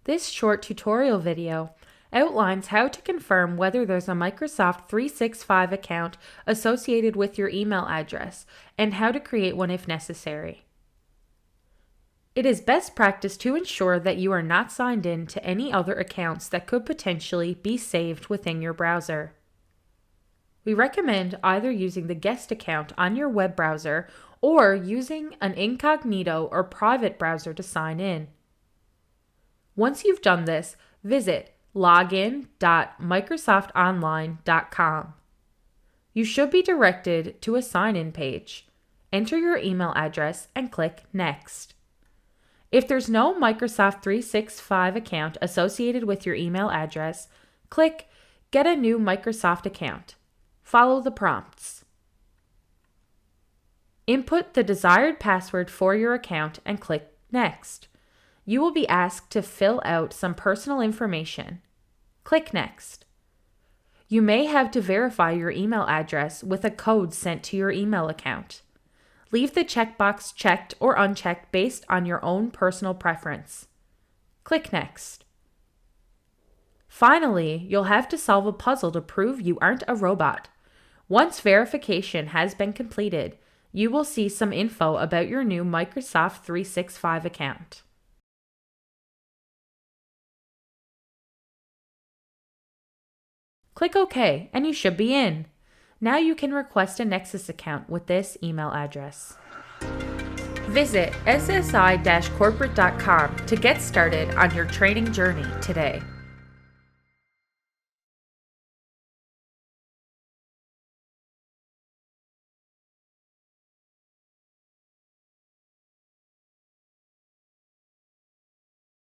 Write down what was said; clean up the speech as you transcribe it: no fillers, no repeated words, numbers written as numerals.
This short tutorial video outlines how to confirm whether there's a Microsoft 365 account associated with your email address and how to create one if necessary. It is best practice to ensure that you are not signed in to any other accounts that could potentially be saved within your browser. We recommend either using the guest account on your web browser or using an incognito or private browser to sign in. Once you've done this, visit login.microsoftonline.com. You should be directed to a sign-in page. Enter your email address and click Next. If there's no Microsoft 365 account associated with your email address, click Get a new Microsoft account. Follow the prompts. Input the desired password for your account and click Next. You will be asked to fill out some personal information. Click Next. You may have to verify your email address with a code sent to your email account. Leave the checkbox checked or unchecked based on your own personal preference. Click Next. Finally, you'll have to solve a puzzle to prove you aren't a robot. Once verification has been completed, you will see some info about your new Microsoft 365 account. Click OK and you should be in. Now you can request a Nexus account with this email address. Visit ssi-corporate.com to get started on your training journey today.